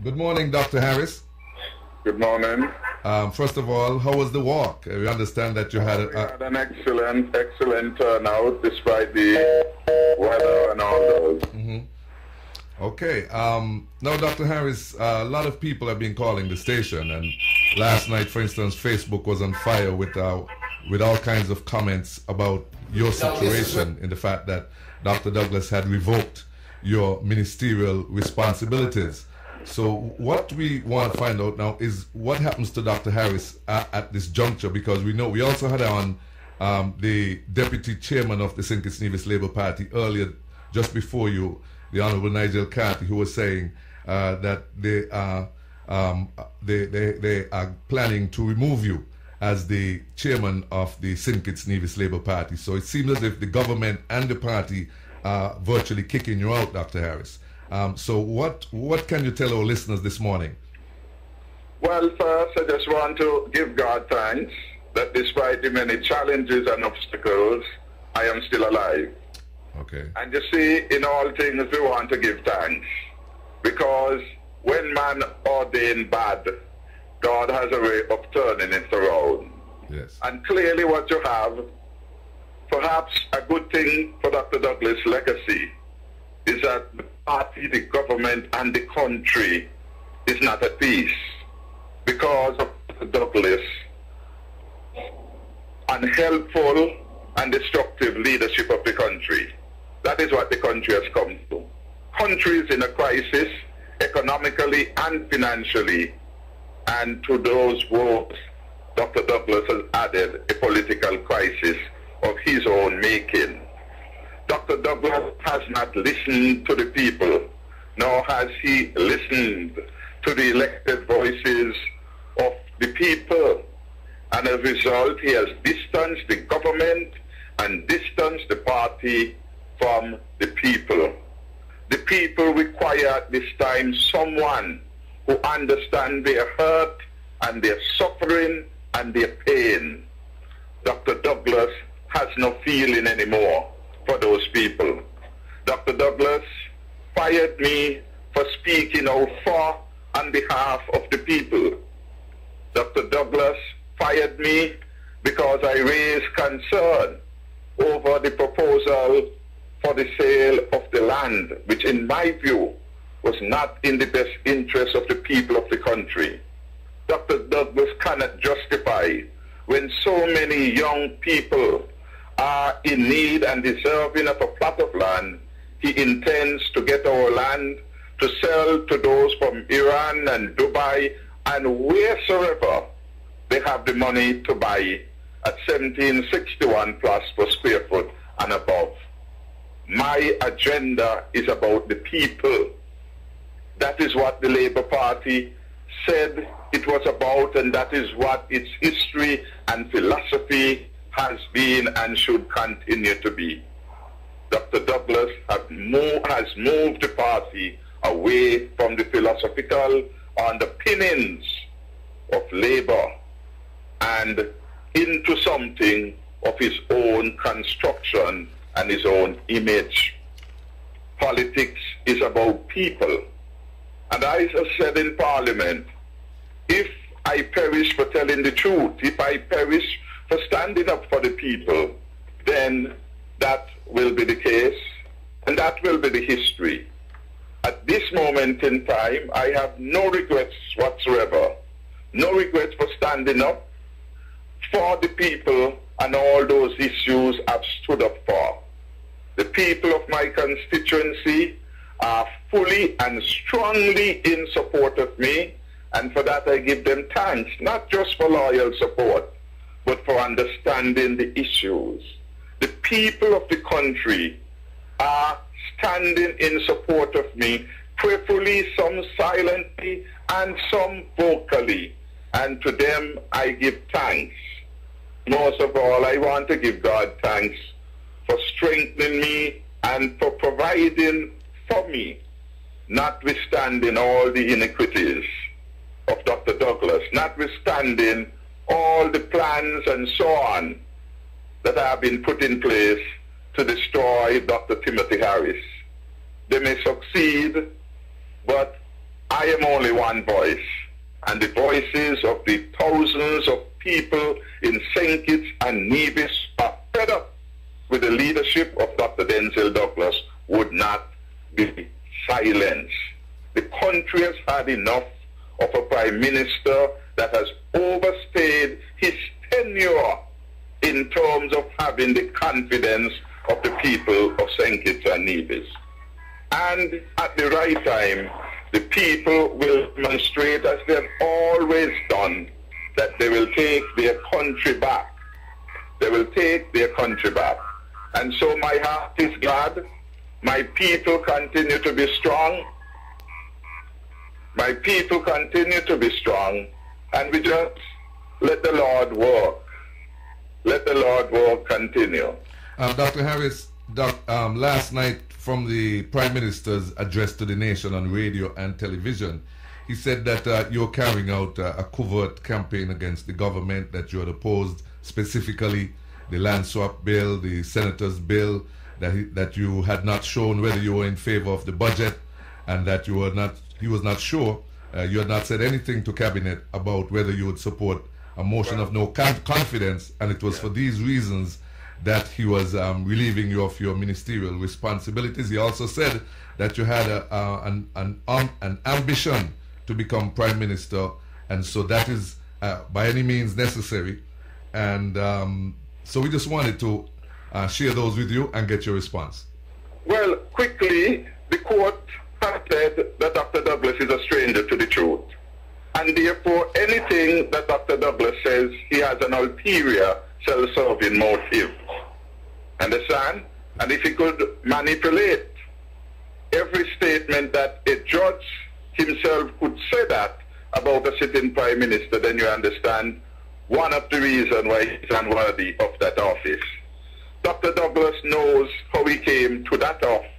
Good morning, Dr. Harris. Good morning. First of all, how was the walk? We understand that you had, we had an excellent turnout despite the weather and all those. Okay. Now, Dr. Harris, a lot of people have been calling the station, and last night, for instance, Facebook was on fire with all kinds of comments about your situation in the fact that Dr. Douglas had revoked your ministerial responsibilities. So what we want to find out now is what happens to Dr. Harris at this juncture, because we also had on the deputy chairman of the St. Kitts Nevis Labour Party earlier, just before you, the Honorable Nigel Carty, who was saying that they are planning to remove you as the chairman of the St. Kitts Nevis Labour Party. So it seems as if the government and the party are virtually kicking you out, Dr. Harris. So what can you tell our listeners this morning? Well, first, I just want to give God thanks that despite the many challenges and obstacles, I am still alive. Okay. And you see, in all things, we want to give thanks. Because when man ordained bad, God has a way of turning it around. Yes. And clearly what you have, perhaps a good thing for Dr. Douglas' legacy, is that the party, the government, and the country is not at peace because of Dr. Douglas' unhelpful and destructive leadership of the country. That is what the country has come to. Country is in a crisis, economically and financially, and to those woes, Dr. Douglas has added a political crisis of his own making. Dr. Douglas has not listened to the people, nor has he listened to the elected voices of the people. And as a result, he has distanced the government and distanced the party from the people. The people require at this time someone who understands their hurt and their suffering and their pain. Dr. Douglas has no feeling anymore for those people. Dr. Douglas fired me for speaking out for on behalf of the people. Dr. Douglas fired me because I raised concern over the proposal for the sale of the land, which in my view was not in the best interest of the people of the country. Dr. Douglas cannot justify when so many young people are in need and deserving of a plot of land, he intends to get our land to sell to those from Iran and Dubai and wheresoever they have the money to buy at 1761 plus per square foot and above. My agenda is about the people. That is what the Labour Party said it was about, and that is what its history and philosophy has been and should continue to be. Dr. Douglas has moved the party away from the philosophical underpinnings of Labour and into something of his own construction and his own image. Politics is about people. And I have said in Parliament, if I perish for telling the truth, if I perish for standing up for the people, then that will be the case, and that will be the history. At this moment in time, I have no regrets whatsoever. No regrets for standing up for the people and all those issues I've stood up for. The people of my constituency are fully and strongly in support of me, and for that I give them thanks, not just for loyal support, but for understanding the issues. The people of the country are standing in support of me, prayerfully, some silently, and some vocally, and to them I give thanks. Most of all, I want to give God thanks for strengthening me and for providing for me, notwithstanding all the iniquities of Dr. Douglas, notwithstanding all the plans and so on that have been put in place to destroy Dr. Timothy Harris. They may succeed, but I am only one voice, and the voices of the thousands of people in St. Kitts and Nevis are fed up with the leadership of Dr. Denzil Douglas would not be silenced. The country has had enough of a prime minister that has overstayed his tenure in terms of having the confidence of the people of St. Kitts and Nevis. And at the right time, the people will demonstrate, as they have always done, that they will take their country back. They will take their country back. And so my heart is glad. My people continue to be strong. My people continue to be strong. And we just let the Lord work. Let the Lord work continue. Dr. Harris, last night from the Prime Minister's address to the nation on radio and television, he said that you're carrying out a covert campaign against the government, that you had opposed specifically the land swap bill, the senator's bill, that you had not shown whether you were in favor of the budget, and that he was not sure. You had not said anything to cabinet about whether you would support a motion of no confidence, and it was for these reasons that he was relieving you of your ministerial responsibilities. He also said that you had an ambition to become prime minister, and so that is by any means necessary. And so we just wanted to share those with you and get your response. Well, quickly, the court has said that Dr. Douglas is a stranger to the truth. And therefore, anything that Dr. Douglas says, he has an ulterior, self-serving motive. Understand? And if he could manipulate every statement that a judge himself could say that about a sitting prime minister, then you understand one of the reasons why he's unworthy of that office. Dr. Douglas knows how he came to that office.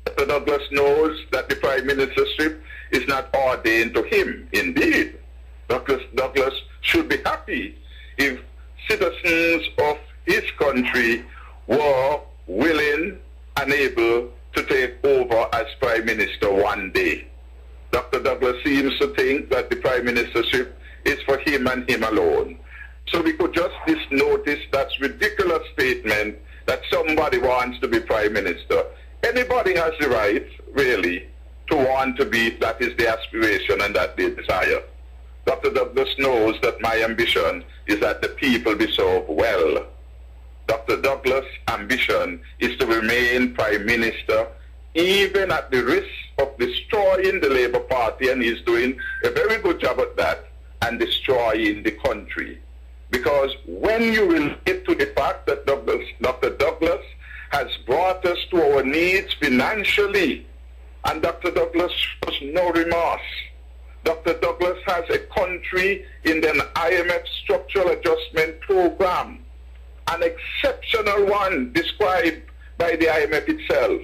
Dr. Douglas knows that the prime ministership is not ordained to him. Indeed, Dr. Douglas should be happy if citizens of his country were willing and able to take over as prime minister one day. Dr. Douglas seems to think that the prime ministership is for him and him alone. So we could just notice that ridiculous statement that somebody wants to be prime minister. Anybody has the right, really, to want to be, that is their aspiration and that they desire. Dr. Douglas knows that my ambition is that the people be served well. Dr. Douglas' ambition is to remain prime minister, even at the risk of destroying the Labour Party, and he's doing a very good job at that, and destroying the country. Because when you relate to the fact that Dr. Douglas has brought us to our needs financially, and Dr. Douglas shows no remorse. Dr. Douglas has a country in the IMF Structural Adjustment Program, an exceptional one described by the IMF itself.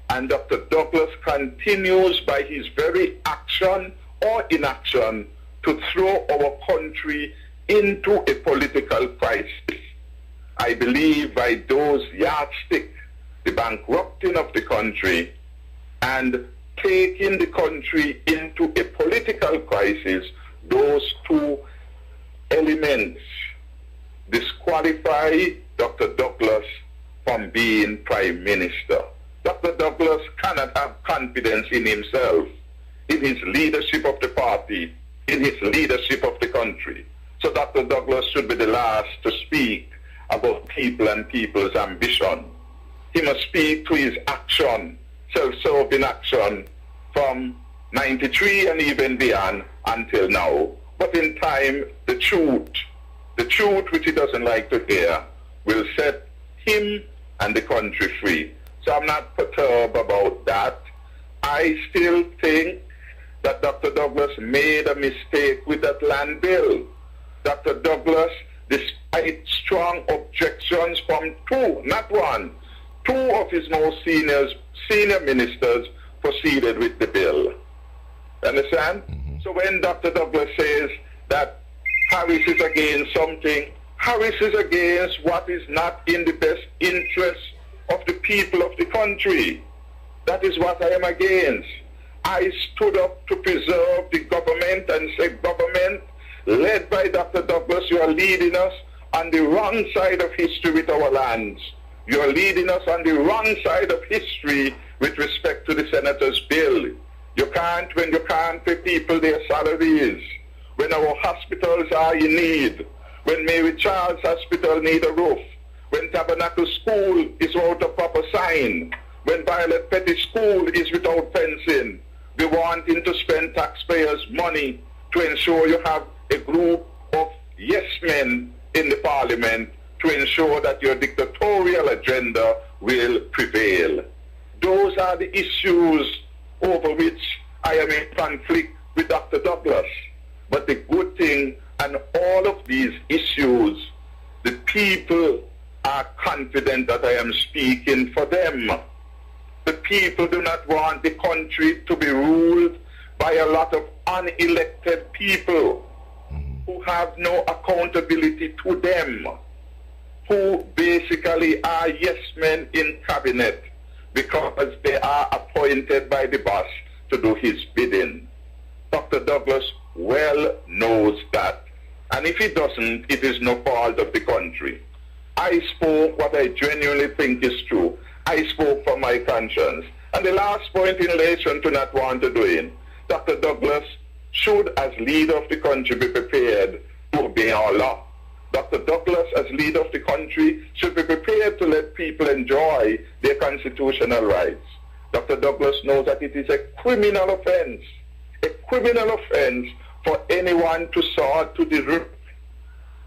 And Dr. Douglas continues by his very action or inaction to throw our country into a political crisis. I believe by those yardsticks, the bankrupting of the country and taking the country into a political crisis, those two elements disqualify Dr. Douglas from being prime minister. Dr. Douglas cannot have confidence in himself, in his leadership of the party, in his leadership of the country. So Dr. Douglas should be the last to speak about people and people's ambition. He must speak to his action, self-serving action from 93 and even beyond until now. But in time, the truth which he doesn't like to hear, will set him and the country free. So I'm not perturbed about that. I still think that Dr. Douglas made a mistake with that land bill. Dr. Douglas, despite strong objections from two, not one, two of his most senior ministers proceeded with the bill. Understand? Mm-hmm. So when Dr. Douglas says that Harris is against something, Harris is against what is not in the best interest of the people of the country. That is what I am against. I stood up to preserve the government and say, government, led by Dr. Douglas, you are leading us on the wrong side of history with our lands. You are leading us on the wrong side of history with respect to the senator's bill. You can't, when you can't pay people their salaries, when our hospitals are in need, when Mary Charles Hospital need a roof, when Tabernacle School is without a proper sign, when Violet Petty School is without fencing, we wanting to spend taxpayers' money to ensure you have a group of yes men in the parliament to ensure that your dictatorial agenda will prevail. Those are the issues over which I am in conflict with Dr. Douglas. But the good thing, and all of these issues, the people are confident that I am speaking for them. The people do not want the country to be ruled by a lot of unelected people who have no accountability to them, who basically are yes men in cabinet because they are appointed by the boss to do his bidding. Dr. Douglas well knows that. And if he doesn't, it is no fault of the country. I spoke what I genuinely think is true. I spoke from my conscience. And the last point in relation to not want to do it, Dr. Douglas should, as leader of the country, be prepared to obey our law. Dr. Douglas, as leader of the country, should be prepared to let people enjoy their constitutional rights. Dr. Douglas knows that it is a criminal offense for anyone to sort to direct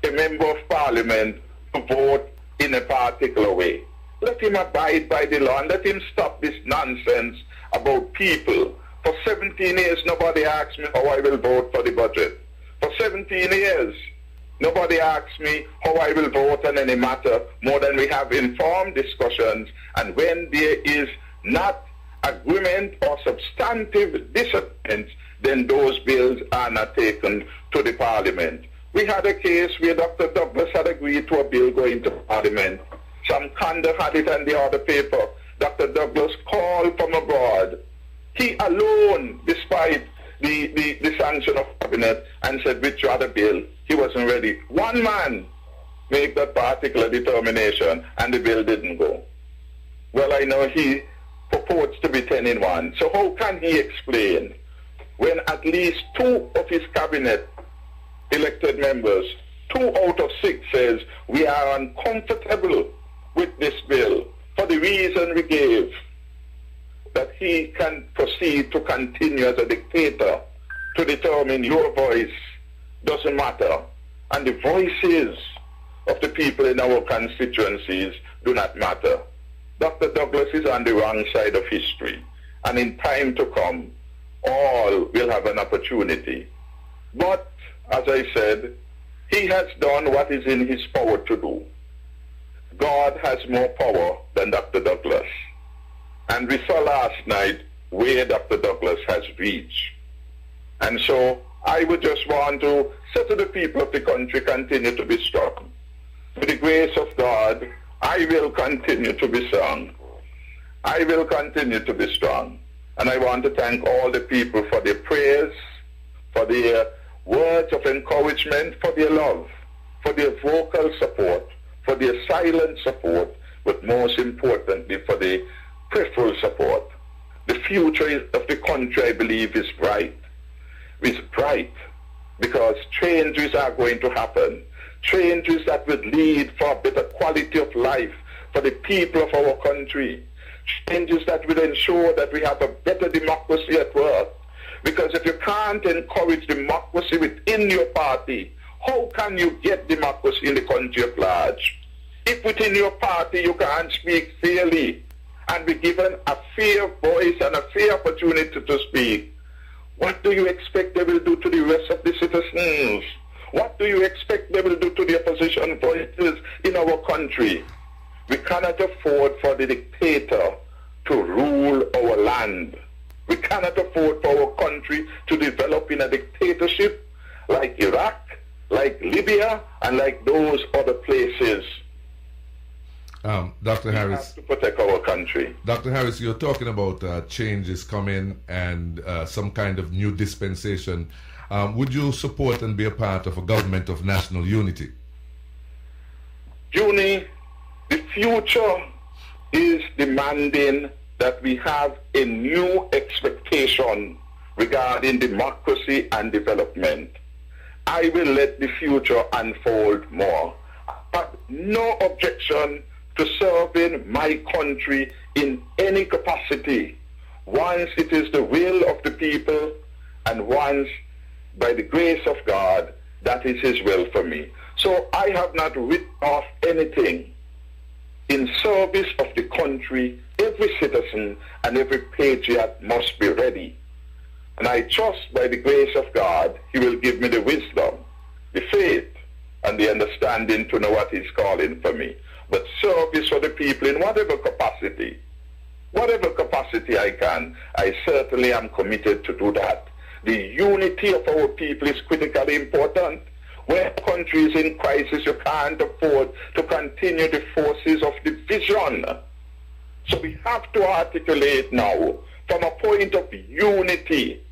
a member of parliament to vote in a particular way. Let him abide by the law and let him stop this nonsense about people. For 17 years, nobody asked me how I will vote for the budget. For 17 years, nobody asked me how I will vote on any matter more than we have informed discussions. And when there is not agreement or substantive disagreement, then those bills are not taken to the parliament. We had a case where Dr. Douglas had agreed to a bill going to parliament. Sam Kanda had it on the other paper. Dr. Douglas called from abroad. He alone, despite the sanction of cabinet, and said withdraw the bill. He wasn't ready. One man made that particular determination, and the bill didn't go. Well, I know he purports to be 10 in 1. So how can he explain when at least 2 of his cabinet elected members, 2 out of 6 says we are uncomfortable with this bill for the reason we gave, that he can proceed to continue as a dictator to determine your voice doesn't matter and the voices of the people in our constituencies do not matter. Dr. Douglas is on the wrong side of history, and in time to come all will have an opportunity. But as I said, he has done what is in his power to do. God has more power than Dr. Douglas. And we saw last night where Dr. Douglas has reached. And so I would just want to say to the people of the country, continue to be strong. With the grace of God, I will continue to be strong. I will continue to be strong. And I want to thank all the people for their prayers, for their words of encouragement, for their love, for their vocal support, for their silent support, but most importantly for the peripheral support. The future of the country, I believe, is bright. It's bright because changes are going to happen. Changes that would lead for a better quality of life for the people of our country. Changes that will ensure that we have a better democracy at work. Because if you can't encourage democracy within your party, how can you get democracy in the country at large? If within your party you can't speak fairly and be given a fair voice and a fair opportunity to speak, what do you expect they will do to the rest of the citizens? What do you expect they will do to the opposition voices in our country? We cannot afford for the dictator to rule our land. We cannot afford for our country to develop in a dictatorship like Iraq, like Libya, and like those other places. Dr. Harris, we have to protect our country. Dr. Harris, you're talking about changes coming and some kind of new dispensation. Would you support and be a part of a government of national unity? Junie, the future is demanding that we have a new expectation regarding democracy and development. I will let the future unfold more. I have no objection to serving my country in any capacity once it is the will of the people and once, by the grace of God, that is His will for me. So I have not written off anything. In service of the country, every citizen and every patriot must be ready. And I trust by the grace of God, He will give me the wisdom, the faith, and the understanding to know what He's calling for me. But service for the people in whatever capacity I can, I certainly am committed to do that. The unity of our people is critically important. When a country is in crisis, you can't afford to continue the forces of division. So we have to articulate now from a point of unity,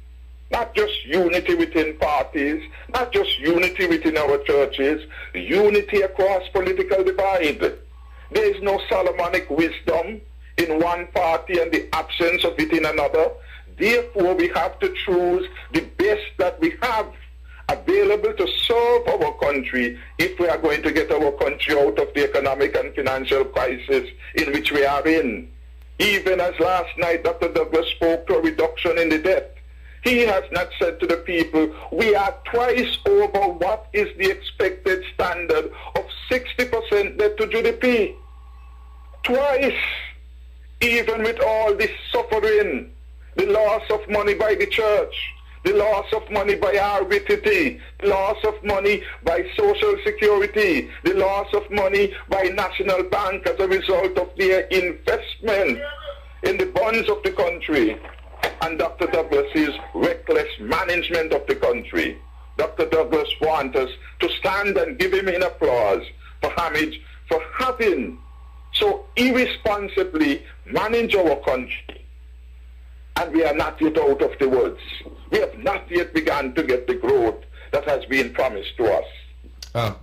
not just unity within parties, not just unity within our churches, unity across political divide. There is no Solomonic wisdom in one party and the absence of it in another. Therefore, we have to choose the best that we have available to serve our country if we are going to get our country out of the economic and financial crisis in which we are in. Even as last night Dr. Douglas spoke to a reduction in the debt, he has not said to the people, we are twice over what is the expected standard of 60% debt to GDP. Twice. Even with all this suffering, the loss of money by the church, the loss of money by RBTT, the loss of money by Social Security, the loss of money by National Bank as a result of their investment in the bonds of the country, and Dr. Douglas's reckless management of the country. Dr. Douglas wants us to stand and give him an applause for homage for having so irresponsibly managed our country. And we are not yet out of the woods. We have not yet begun to get the growth that has been promised to us.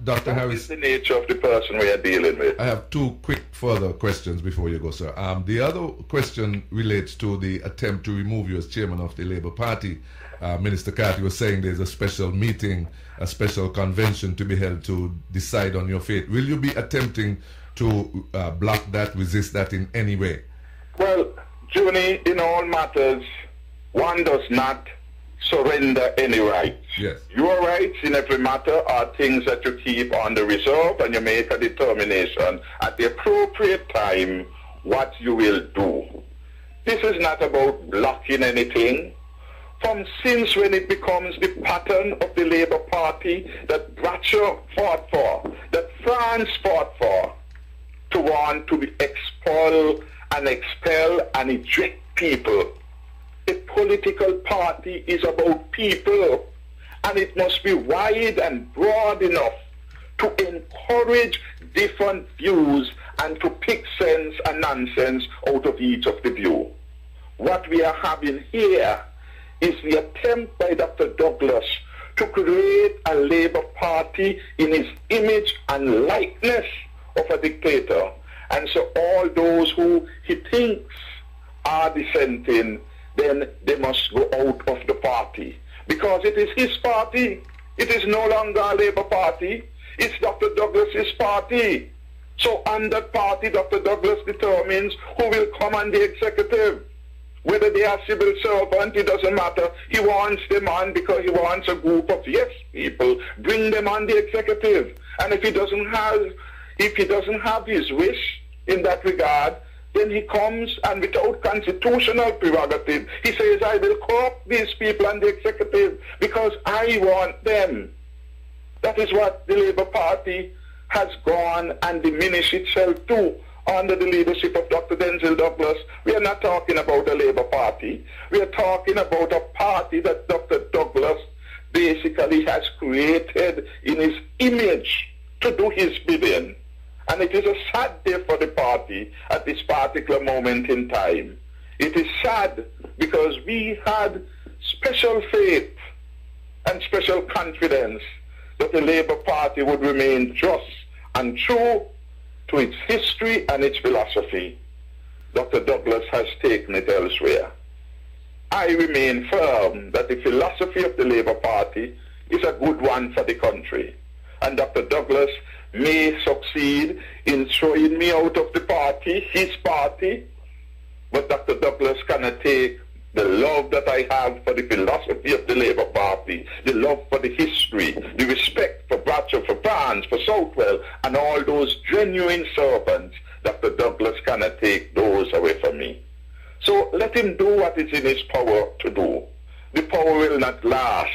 Dr. Harris, the nature of the person we are dealing with. I have two quick further questions before you go, sir. The other question relates to the attempt to remove you as chairman of the Labour Party. Minister Carty was saying there's a special meeting, a special convention to be held to decide on your fate. Will you be attempting to block that, resist that in any way? Well, Junie, in all matters, one does not surrender any rights. Yes. Your rights in every matter are things that you keep on the reserve, and you make a determination at the appropriate time what you will do. This is not about blocking anything. From since when it becomes the pattern of the Labour Party that Thatcher fought for, that France fought for, to want to expel and eject people. A political party is about people, and it must be wide and broad enough to encourage different views and to pick sense and nonsense out of each of the view. What we are having here is the attempt by Dr. Douglas to create a Labour Party in his image and likeness of a dictator. And so all those who he thinks are dissenting, then they must go out of the party. Because it is his party. It is no longer a Labour Party. It's Dr. Douglas's party. So on that party, Dr. Douglas determines who will come on the executive. Whether they are civil servant, it doesn't matter. He wants them on because he wants a group of yes people. Bring them on the executive. And if he doesn't have his wish in that regard, then he comes and without constitutional prerogative, he says, I will co-opt these people on the executive because I want them. That is what the Labour Party has gone and diminished itself to under the leadership of Dr. Denzil Douglas. We are not talking about a Labour Party. We are talking about a party that Dr. Douglas basically has created in his image to do his bidding. And it is a sad day for the party at this particular moment in time. It is sad because we had special faith and special confidence that the Labour Party would remain just and true to its history and its philosophy. Dr. Douglas has taken it elsewhere. I remain firm that the philosophy of the Labour Party is a good one for the country. And Dr. Douglas may succeed in throwing me out of the party, his party, but Dr. Douglas cannot take the love that I have for the philosophy of the Labour Party, the love for the history, the respect for Bratcher, for Barnes, for Southwell, and all those genuine servants. Dr. Douglas cannot take those away from me. So let him do what is in his power to do. The power will not last.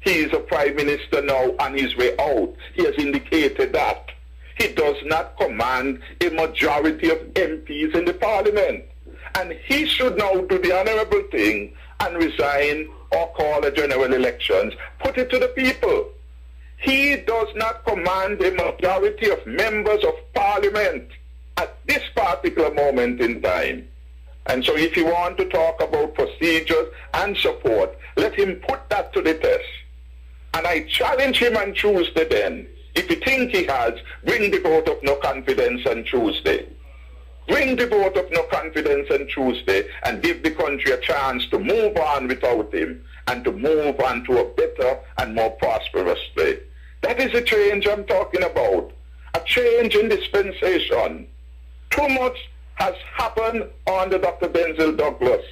He is a prime minister now on his way out. He has indicated that. He does not command a majority of MPs in the parliament. And he should now do the honorable thing and resign or call a general elections. Put it to the people. He does not command a majority of members of parliament at this particular moment in time. And so if you want to talk about procedures and support, let him put that to the test. And I challenge him on Tuesday then. If you think he has, bring the vote of no confidence on Tuesday. Bring the vote of no confidence on Tuesday and give the country a chance to move on without him and to move on to a better and more prosperous day. That is a change I'm talking about. A change in dispensation. Too much has happened under Dr. Denzil Douglas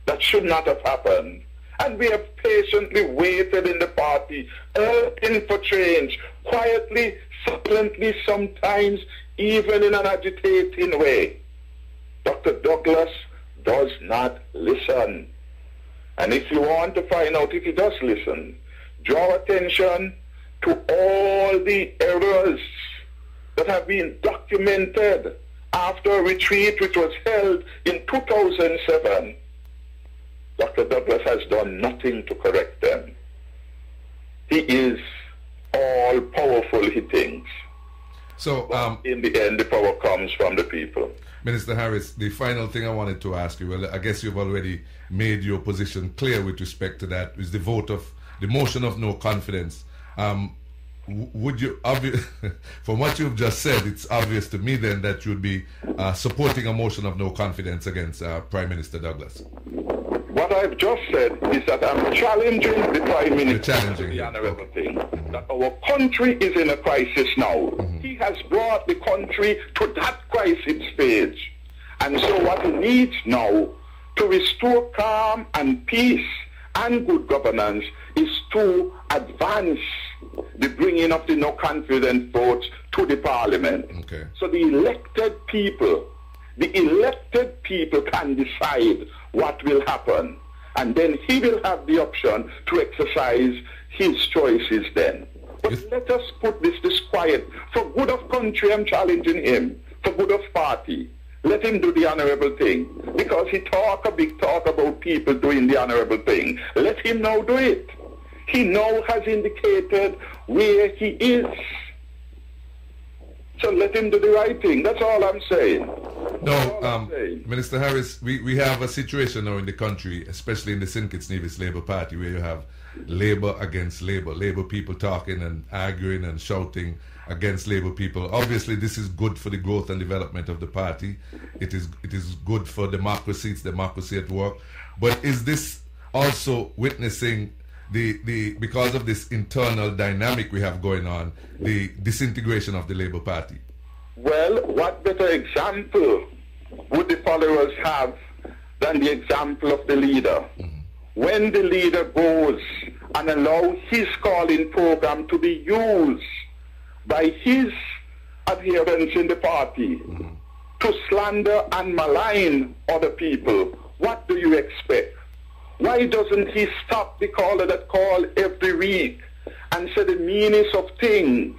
that should not have happened. And we have patiently waited in the party, urging for change, quietly, silently, sometimes even in an agitating way. Dr. Douglas does not listen. And if you want to find out if he does listen, draw attention to all the errors that have been documented after a retreat which was held in 2007. Dr. Douglas has done nothing to correct them. He is all powerful, he thinks. So, in the end, the power comes from the people. Minister Harris, the final thing I wanted to ask you, well, I guess you've already made your position clear with respect to that, is the motion of no confidence. Would you, from what you've just said, it's obvious to me then that you'd be supporting a motion of no confidence against Prime Minister Douglas. What I've just said is that I'm challenging the Prime Minister to the honorable thing. That our country is in a crisis now. He has brought the country to that crisis stage. And so what he needs now to restore calm and peace and good governance is to advance the bringing of the no confidence votes to the parliament. Okay. So the elected people can decide what will happen. And then he will have the option to exercise his choices then. But let us put this quiet. For good of country, I'm challenging him. For good of party. Let him do the honorable thing. Because he talk a big talk about people doing the honorable thing. Let him now do it. He now has indicated where he is. So let him do the right thing. That's all I'm saying. No, Minister Harris, we have a situation now in the country, especially in the St. Kitts Nevis Labour Party, where you have Labour against Labour. Labour people talking and arguing and shouting against Labour people. Obviously, this is good for the growth and development of the party. It is good for democracy. It's democracy at work. But is this also witnessing because of this internal dynamic we have going on, the disintegration of the Labour Party? Well, what better example would the followers have than the example of the leader? When the leader goes and allows his calling program to be used by his adherents in the party to slander and malign other people, what do you expect? Why doesn't he stop the caller that call every week and say the meanings of things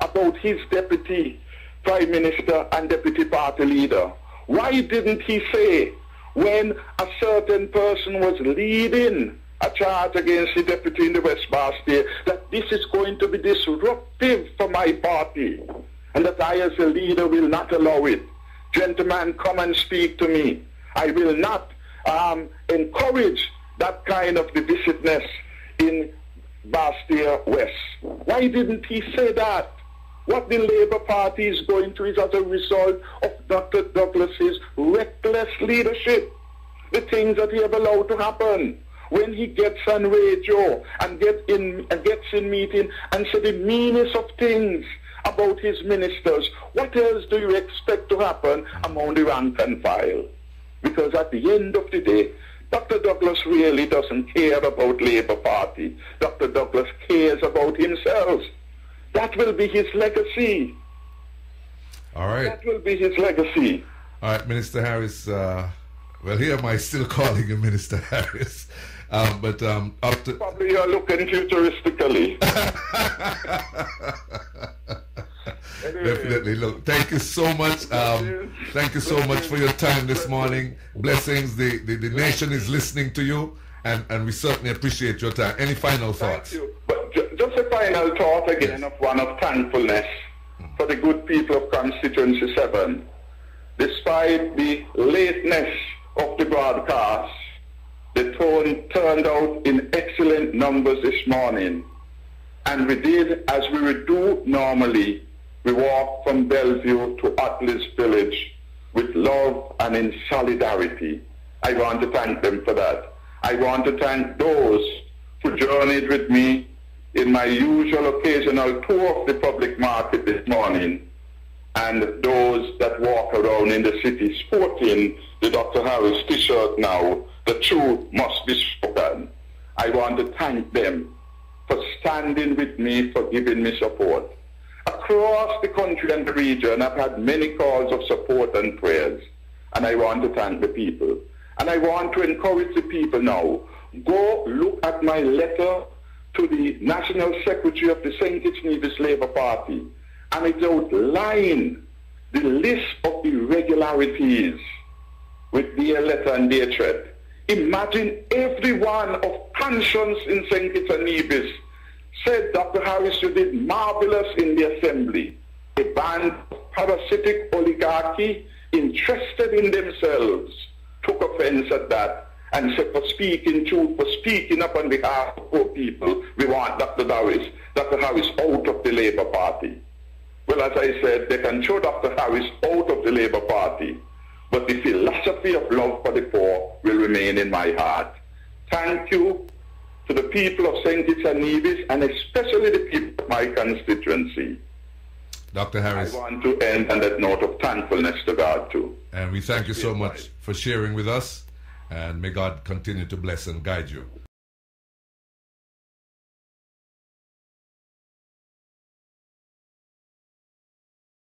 about his deputy prime minister and deputy party leader? Why didn't he say when a certain person was leading a charge against the deputy in the West Bar State that this is going to be disruptive for my party? and that I as a leader will not allow it. Gentlemen, come and speak to me. I will not encourage that kind of divisiveness in Bastia West. Why didn't he say that? What the Labour Party is going through is as a result of Dr. Douglas's reckless leadership. The things that he have allowed to happen. When he gets on radio and gets in meeting and say the meanest of things about his ministers, what else do you expect to happen among the rank and file? Because at the end of the day, Dr. Douglas really doesn't care about Labour Party. Dr. Douglas cares about himself. That will be his legacy. All right. That will be his legacy. All right, Minister Harris. Well, here am I still calling you Minister Harris. But after probably you're looking futuristically. Definitely. Look, thank you so much. Thank you so much for your time this morning. Blessings. The nation is listening to you, and we certainly appreciate your time. Any final thoughts? Thank you. But just a final thought again, of one of thankfulness for the good people of Constituency 7. Despite the lateness of the broadcast, the tone turned out in excellent numbers this morning. And we did as we would do normally. We walked from Bellevue to Atlas Village with love and in solidarity. I want to thank them for that. I want to thank those who journeyed with me in my usual occasional tour of the public market this morning, and those that walk around in the city sporting the Dr. Harris t-shirt now. The truth must be spoken. I want to thank them for standing with me, for giving me support. Across the country and the region, I've had many calls of support and prayers, and I want to thank the people. And I want to encourage the people now, go look at my letter to the National Secretary of the St. Kitts Nevis Labour Party, and it outlines the list of irregularities with their letter and their threat. Imagine everyone of conscience in St. Kitts and Nevis said, Dr. Harris, you did marvelous in the assembly. A band of parasitic oligarchy interested in themselves took offense at that and said, for speaking truth, for speaking up on behalf of poor people, we want Dr. Harris out of the Labour Party. Well, as I said, they can throw Dr. Harris out of the Labour Party, but the philosophy of love for the poor will remain in my heart. Thank you to the people of St. Kitts and Nevis, and especially the people of my constituency. Dr. Harris, I want to end on that note of thankfulness to God too. And we thank you so much for sharing with us, and may God continue to bless and guide you.